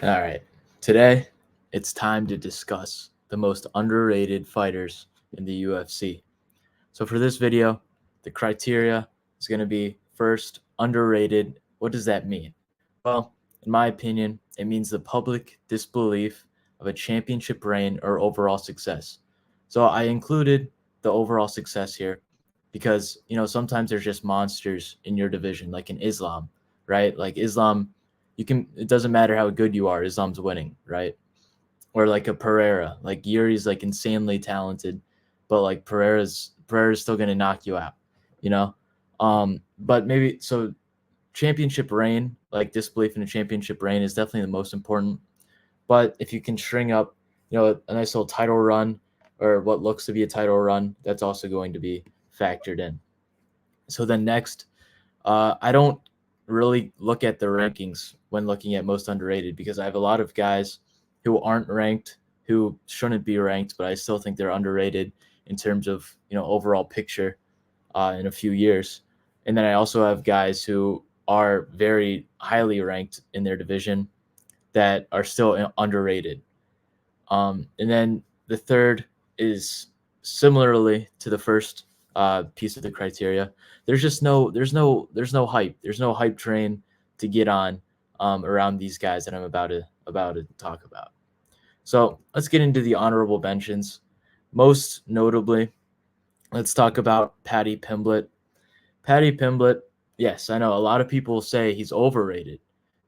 All right. Today, it's time to discuss the most underrated fighters in the UFC. So, for this video, the criteria is going to be first, underrated. What does that mean? Well, in my opinion, it means the public disbelief of a championship reign or overall success. So, I included the overall success here because, sometimes there's just monsters in your division, like in Islam, right? Like Islam, it doesn't matter how good you are, Islam's winning, right? Or like a Pereira, like Yuri's like insanely talented, but like Pereira's still gonna knock you out, you know. But maybe so championship reign, like disbelief in a championship reign, is definitely the most important. But if you can string up, a nice little title run or what looks to be a title run, that's also going to be factored in. So then next, I don't really look at the rankings when looking at most underrated because I have a lot of guys who aren't ranked, who shouldn't be ranked, but I still think they're underrated in terms of overall picture in a few years. And then I also have guys who are very highly ranked in their division that are still underrated. And then the third is similarly to the first piece of the criteria. There's no hype. There's no hype train to get on around these guys that I'm about to talk about. So let's get into the honorable mentions. Most notably, let's talk about Paddy Pimblett. Paddy Pimblett, yes, I know a lot of people say he's overrated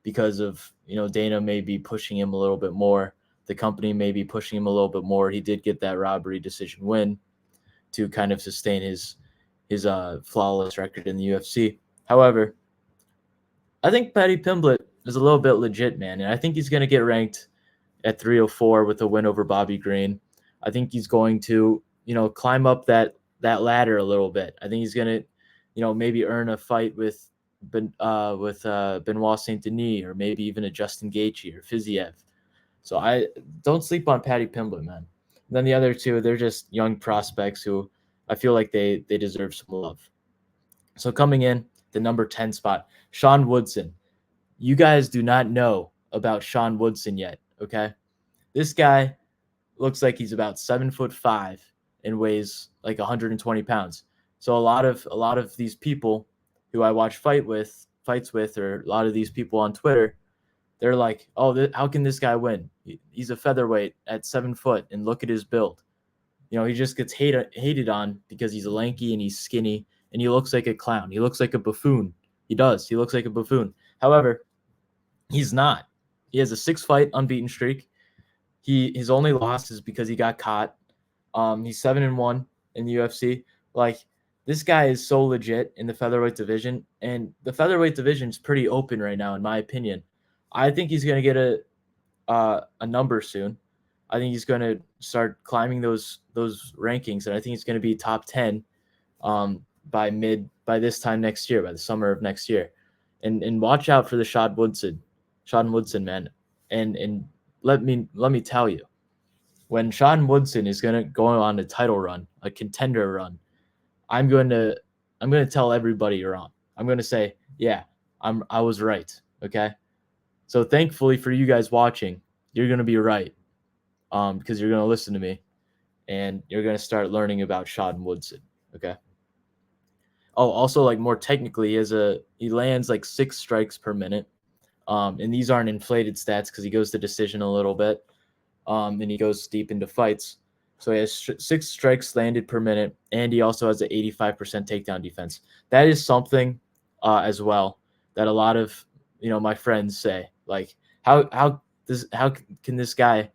because of, Dana may be pushing him a little bit more. The company may be pushing him a little bit more. He did get that robbery decision win to kind of sustain his flawless record in the UFC. However, I think Paddy Pimblett is a little bit legit, man, and I think he's going to get ranked at 304 with a win over Bobby Green. I think he's going to, climb up that ladder a little bit. I think he's going to, maybe earn a fight with Benoit Saint Denis or maybe even a Justin Gaethje or Fiziev. So I don't sleep on Paddy Pimblett, man. And then the other two, they're just young prospects who I feel like they deserve some love. So coming in the number 10 spot, Sean Woodson. You guys do not know about Sean Woodson yet, okay? This guy looks like he's about 7'5" and weighs like 120 pounds. So a lot of these people who I watch fights with, or a lot of these people on Twitter, they're like, "Oh, how can this guy win? He's a featherweight at 7 foot, and look at his build. He just gets hated on because he's lanky and he's skinny and he looks like a clown. He looks like a buffoon. He does. He looks like a buffoon. However, he's not. He has a 6-fight unbeaten streak. His only loss is because he got caught. He's 7-1 in the UFC. Like, this guy is so legit in the featherweight division, and the featherweight division is pretty open right now, in my opinion. I think he's going to get a number soon. I think he's going to start climbing those rankings, and I think he's going to be top 10 by this time next year, by the summer of next year. And watch out for the Sean Woodson, man. And let me tell you, when Sean Woodson is going to go on a title run, a contender run, I'm going to tell everybody you're wrong. I'm going to say, yeah, I was right. Okay. So thankfully for you guys watching, you're going to be right. Because you're going to listen to me and you're going to start learning about Sean Woodson. Okay. Oh, also, like, more technically, he lands like 6 strikes per minute. And these aren't inflated stats because he goes to decision a little bit. And he goes deep into fights. So he has 6 strikes landed per minute, and he also has an 85% takedown defense. That is something as well that a lot of my friends say, like, how can this guy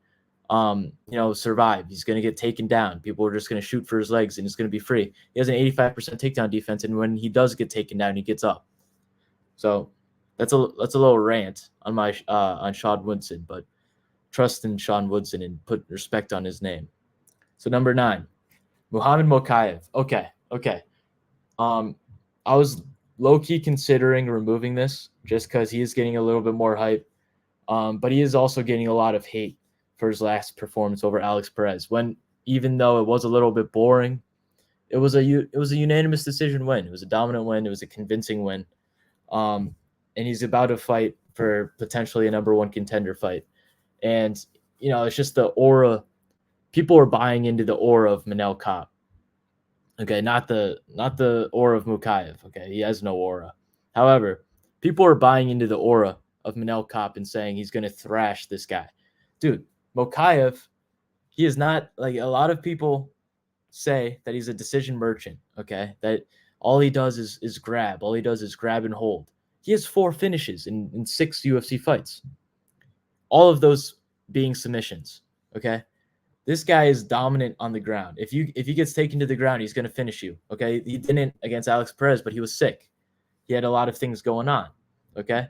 survive? He's going to get taken down. People are just going to shoot for his legs, and it's going to be free. He has an 85% takedown defense, and when he does get taken down, he gets up. So that's a little rant on my on Sean Woodson, but trust in Sean Woodson and put respect on his name. So number 9, Muhammad Mokaev. Okay. I was low-key considering removing this just because he is getting a little bit more hype. But he is also getting a lot of hate for his last performance over Alex Perez. When, even though it was a little bit boring, it was a unanimous decision win. It was a dominant win. It was a convincing win. And he's about to fight for potentially a #1 contender fight. And it's just the aura. People are buying into the aura of Manel Kape. Okay, not the aura of Mukayev. Okay, he has no aura. However, people are buying into the aura of Manel Kape and saying he's going to thrash this guy. Dude, Mukayev, he is not, like, a lot of people say that he's a decision merchant, okay? That all he does is grab. All he does is grab and hold. He has 4 finishes in 6 UFC fights. All of those being submissions, okay? This guy is dominant on the ground. If he gets taken to the ground, he's going to finish you, okay? He didn't against Alex Perez, but he was sick. He had a lot of things going on, okay?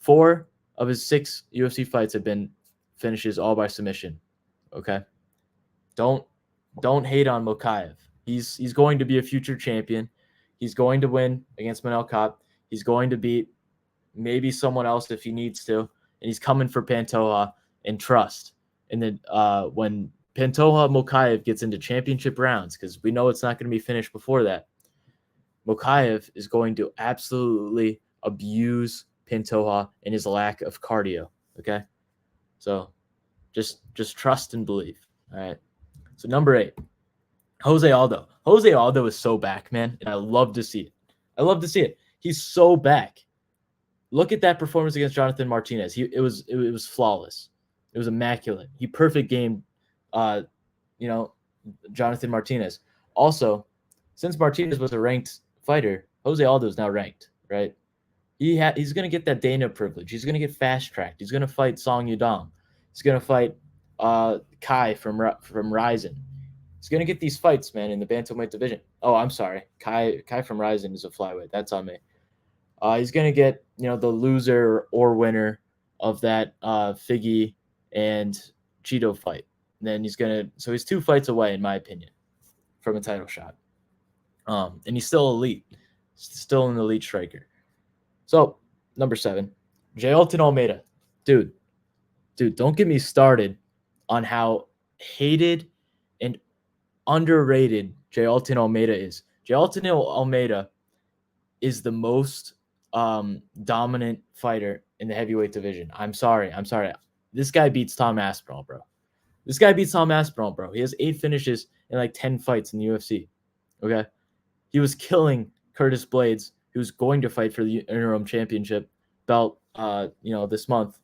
4 of his 6 UFC fights have been finishes all by submission, okay? Don't hate on Mukayev. He's going to be a future champion. He's going to win against Manel Kape. He's going to beat maybe someone else if he needs to, and he's coming for Pantoja and trust. And then when Pantoja Mukayev gets into championship rounds, because we know it's not going to be finished before that, Mukayev is going to absolutely abuse Pantoja and his lack of cardio. Okay, so just trust and believe. All right. So number 8, Jose Aldo. Jose Aldo is so back, man, and I love to see it. I love to see it. He's so back. Look at that performance against Jonathan Martinez. It was flawless. It was immaculate. He perfect gamed, Jonathan Martinez. Also, since Martinez was a ranked fighter, Jose Aldo is now ranked, right? He's going to get that Dana privilege. He's going to get fast tracked. He's going to fight Song Yudong. He's going to fight Kai from Ryzen. He's going to get these fights, man, in the bantamweight division. Oh, I'm sorry. Kai from Ryzen is a flyweight. That's on me. He's going to get, the loser or winner of that Figgy and Cheeto fight. And then so he's 2 fights away, in my opinion, from a title shot. And he's still elite. Still an elite striker. So, number 7, Jailton Almeida. Dude, don't get me started on how hated and underrated Jailton Almeida is. Jailton Almeida is the most dominant fighter in the heavyweight division. I'm sorry. This guy beats Tom Aspinall, bro. He has 8 finishes in like 10 fights in the UFC. Okay? He was killing Curtis Blades, who's going to fight for the interim championship belt this month.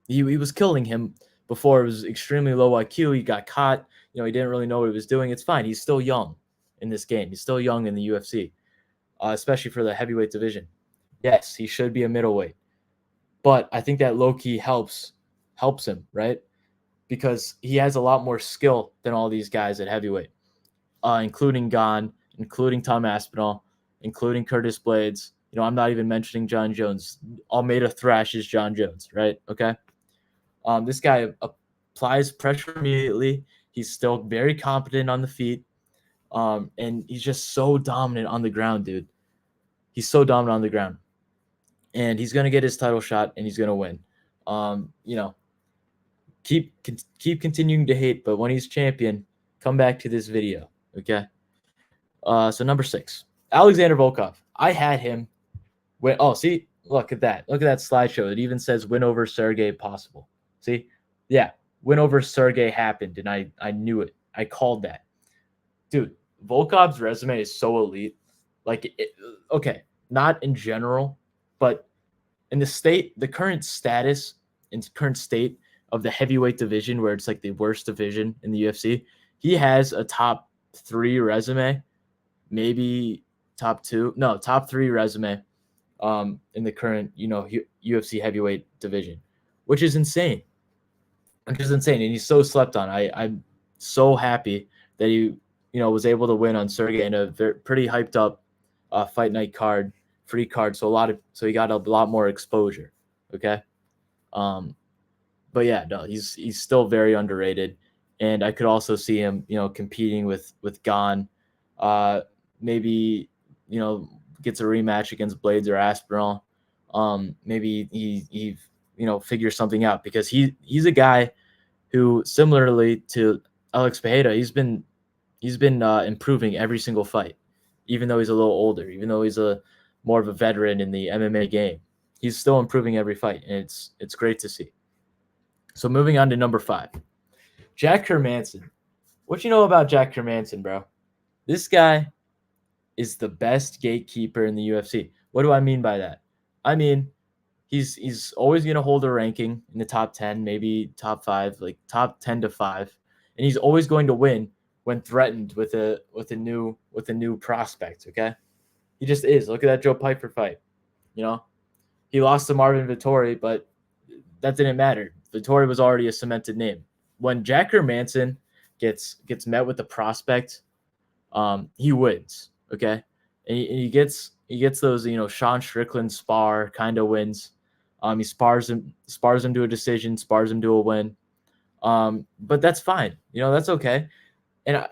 He was killing him before. It was extremely low IQ. He got caught. He didn't really know what he was doing. It's fine. He's still young in this game. He's still young in the UFC, especially for the heavyweight division. Yes, he should be a middleweight, but I think that low-key helps him, right? Because he has a lot more skill than all these guys at heavyweight, including Gane, including Tom Aspinall, including Curtis Blades. I'm not even mentioning John Jones. Almeida thrashes John Jones, right? Okay. This guy applies pressure immediately. He's still very competent on the feet. And he's just so dominant on the ground, dude. He's so dominant on the ground. And he's going to get his title shot, and he's going to win. Keep continuing to hate, but when he's champion, come back to this video, okay? So number 6, Alexander Volkov. I had him win. Oh, see, look at that slideshow. It even says win over Sergey possible. See, yeah, win over Sergey happened, and I knew it. I called that, dude. Volkov's resume is so elite. Okay, not in general, but in the current status and current state of the heavyweight division, where it's like the worst division in the UFC, he has a top 3 resume, maybe top 3 resume in the current, UFC heavyweight division, which is insane. And he's so slept on. I'm so happy that he, was able to win on Sergey in a pretty hyped up fight night card, free card. So he got a lot more exposure. Okay. But yeah, no, he's still very underrated. And I could also see him, competing with Gane. Maybe, gets a rematch against Blades or Aspinall. Maybe he figures something out, because he's a guy who, similarly to Alex Pereira, he's been improving every single fight, even though he's a little older, even though he's a more of a veteran in the MMA game. He's still improving every fight, and it's great to see. So moving on to number 5, Jack Hermanson. What you know about Jack Hermanson, bro? This guy is the best gatekeeper in the UFC. What do I mean by that? I mean, he's always going to hold a ranking in the top 10, maybe top 5, like top 10 to 5, and he's always going to win when threatened with a new prospect, okay? He just is. Look at that Joe Piper fight. You know, he lost to Marvin Vettori, but that didn't matter. Vettori was already a cemented name. When Jack Hermanson gets met with the prospect, he wins. Okay, and he gets those Sean Strickland spar kind of wins. He spars him to a decision, spars him to a win. But that's fine. That's okay. And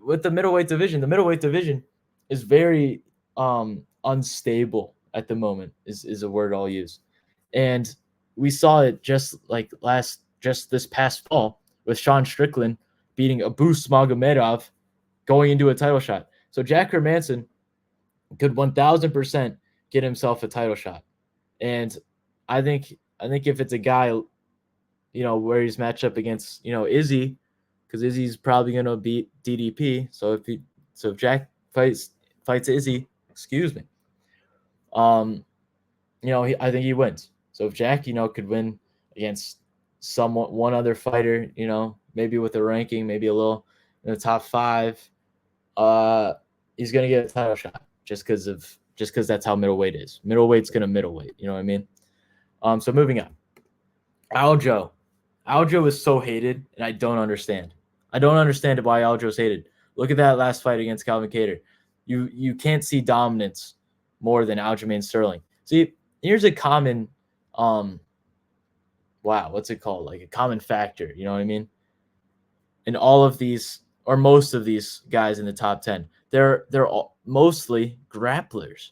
with the middleweight division is very unstable at the moment. Is a word I'll use, and we saw it just this past fall with Sean Strickland beating Abus Magomedov going into a title shot. So Jack Hermanson could 1000% get himself a title shot. And I think if it's a guy, where he's matched up against, Izzy, because Izzy's probably going to beat DDP. So if Jack fights Izzy, excuse me, I think he wins. So if Jack, could win against one other fighter, maybe with a ranking, maybe a little in the top 5, he's gonna get a title shot just because that's how middleweight is. Middleweight's gonna middleweight. You know what I mean? So moving on. Aljo is so hated, and I don't understand. I don't understand why Aljo's hated. Look at that last fight against Calvin Kattar. You can't see dominance more than Aljamain Sterling. See, here's a common, what's it called? Like a common factor. You know what I mean? In all of these, or most of these guys in the top 10, they're all mostly grapplers.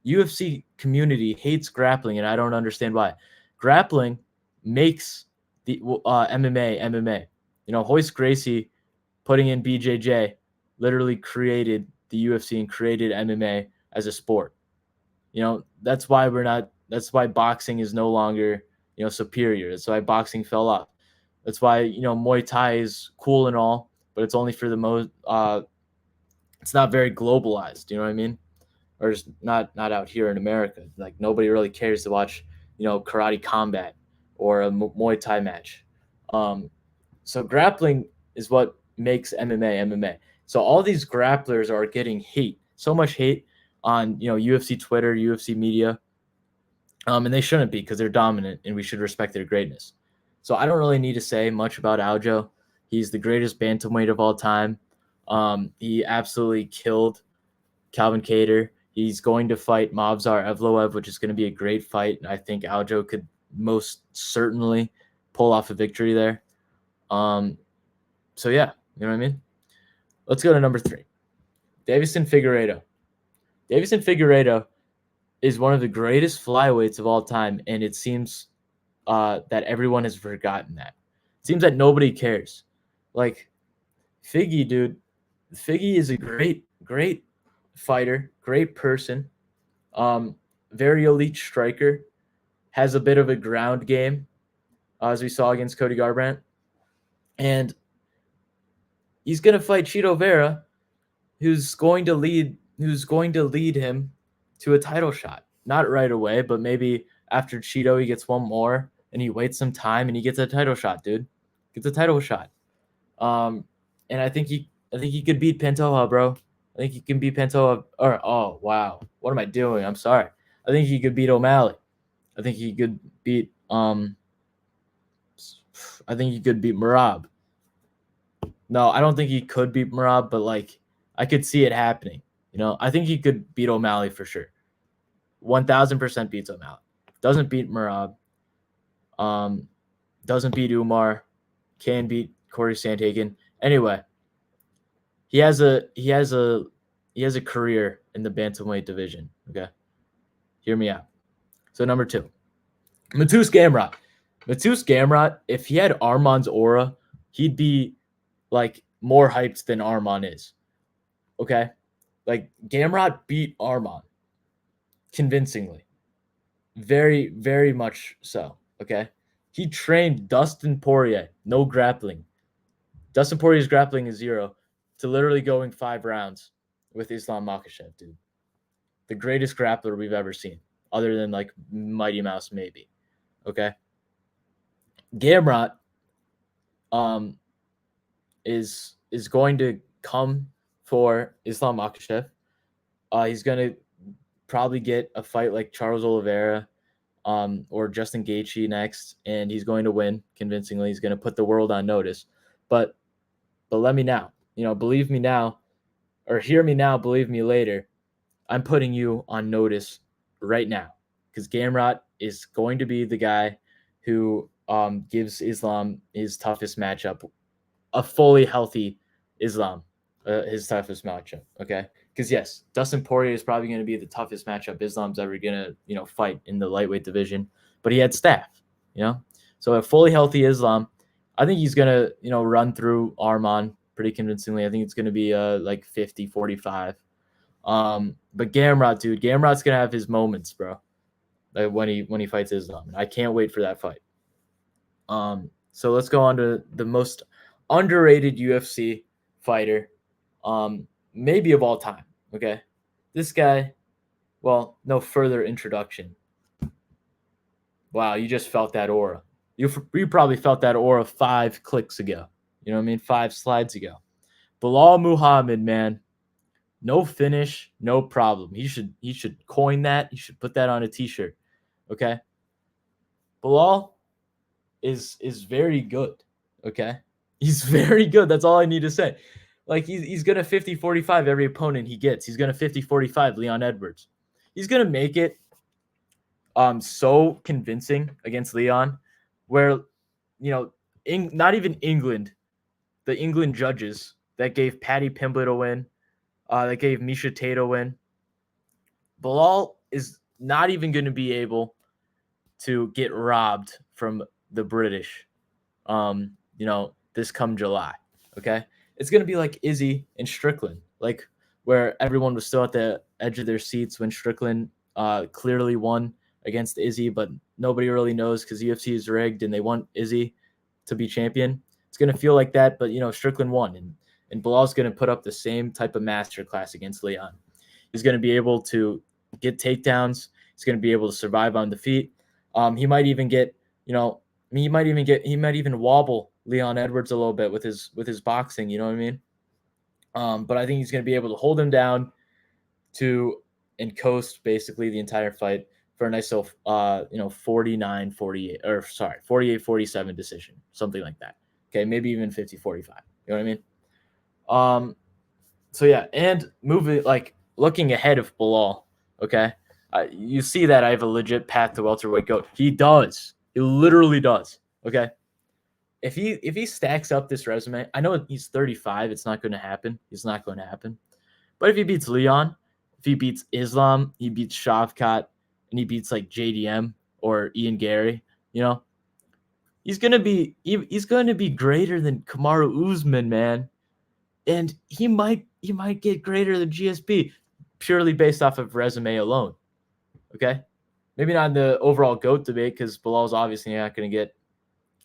UFC community hates grappling, and I don't understand why. Grappling makes the MMA. Hoist Gracie putting in BJJ literally created the UFC and created MMA as a sport. That's why boxing is no longer, superior. That's why boxing fell off. That's why, Muay Thai is cool and all, but it's only for the most, it's not very globalized. You know what I mean? Or just not out here in America. Like nobody really cares to watch, karate combat or a Muay Thai match. So grappling is what makes MMA. So all these grapplers are getting so much hate on, UFC Twitter, UFC media. And they shouldn't be, because they're dominant and we should respect their greatness. So I don't really need to say much about Aljo. He's the greatest bantamweight of all time. He absolutely killed Calvin Kattar. He's going to fight Movsar Evloev, which is going to be a great fight. And I think Aljo could most certainly pull off a victory there. So yeah, you know what I mean? Let's go to number 3. Davison Figueiredo. Davison Figueiredo is one of the greatest flyweights of all time, and it seems that everyone has forgotten that. It seems that nobody cares. Like, Figgy, dude. Figgy is a great fighter, great person, very elite striker, has a bit of a ground game, as we saw against Cody Garbrandt. And he's going to fight Chito Vera, who's going to lead him to a title shot. Not right away, but maybe after Chito he gets one more and he waits some time and he gets a title shot, dude. Gets a title shot. And I think he could beat Pantoja, bro. I think he can beat Pantoja. Or oh wow, what am I doing? I'm sorry. I think he could beat O'Malley. I think he could beat Merab. No, I don't think he could beat Merab, but like I could see it happening. I think he could beat O'Malley for sure. 1000% beats O'Malley. Doesn't beat Merab. Doesn't beat Umar. Can beat Corey Sandhagen. Anyway, he has a career in the bantamweight division. Okay, hear me out. So number 2, Mateusz Gamrot. Mateusz Gamrot, if he had Arman's aura, he'd be like more hyped than Arman is. Okay, like Gamrot beat Arman. convincingly. Very, very much so. Okay. He trained Dustin Poirier, no grappling. Dustin Poirier's grappling is 0 to literally going 5 rounds with Islam Makhachev, dude. The greatest grappler we've ever seen, other than like Mighty Mouse, maybe. Okay. Gamrot is going to come for Islam Makhachev. He's going to probably get a fight like Charles Oliveira or Justin Gaethje next, and he's going to win convincingly. He's going to put the world on notice. But let me now, believe me now, or hear me now, believe me later. I'm putting you on notice right now because Gamrot is going to be the guy who gives Islam his toughest matchup, a fully healthy Islam, his toughest matchup. Okay, because yes, Dustin Poirier is probably going to be the toughest matchup Islam's ever going to fight in the lightweight division, but he had staff, so a fully healthy Islam, I think he's going to run through Arman pretty convincingly. I think it's going to be like 50-45. But Gamrot, dude, Gamrot's going to have his moments, bro, like when he fights Islam. I can't wait for that fight. So let's go on to the most underrated UFC fighter, maybe of all time. Okay, this guy. Well, no further introduction. Wow, you just felt that aura. You probably felt that aura 5 clicks ago. You know what I mean? 5 slides ago. Belal Muhammad, man. No finish, no problem. He should coin that. He should put that on a t-shirt. Okay? Belal is very good. Okay? He's very good. That's all I need to say. Like he's going to 50-45 every opponent he gets. He's going to 50-45 Leon Edwards. He's going to make it so convincing against Leon where not even England, the England judges that gave Paddy Pimblett a win, that gave Misha Tate a win. Belal is not even going to be able to get robbed from the British, this come July. Okay, it's going to be like Izzy and Strickland, like where everyone was still at the edge of their seats when Strickland clearly won against Izzy, but nobody really knows because UFC is rigged and they want Izzy to be champion. It's going to feel like that, but Strickland won, and Bilal's going to put up the same type of masterclass against Leon. He's going to be able to get takedowns. He's going to be able to survive on the feet. He might even get, he might even wobble Leon Edwards a little bit with his boxing. You know what I mean? But I think he's going to be able to hold him down and coast basically the entire fight for a nice little, 49-48, or sorry, 48-47 decision, something like that. Okay, maybe even 50-45. You know what I mean? So yeah, and looking ahead of Belal, okay, you see that I have a legit path to welterweight GOAT. He does. He literally does. Okay, if he stacks up this resume, I know he's 35. It's not going to happen. It's not going to happen. But if he beats Leon, if he beats Islam, he beats Shavkat, and he beats like JDM or Ian Gary, he's gonna be greater than Kamaru Usman, man. And he might get greater than GSP purely based off of resume alone. Okay, maybe not in the overall GOAT debate because Bilal's obviously not going to get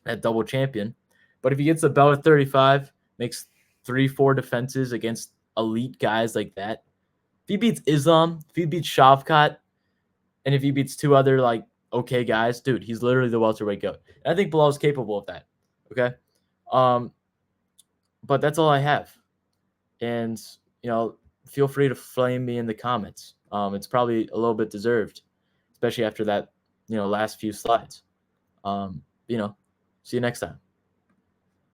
that double champion. But if he gets the belt at 35, makes 3-4 defenses against elite guys like that, if he beats Islam, if he beats Shavkat, and if he beats 2 other like okay guys, dude, he's literally the welterweight GOAT. And I think Bilal's capable of that. Okay, but that's all I have. And feel free to flame me in the comments. It's probably a little bit deserved, especially after that last few slides. See you next time.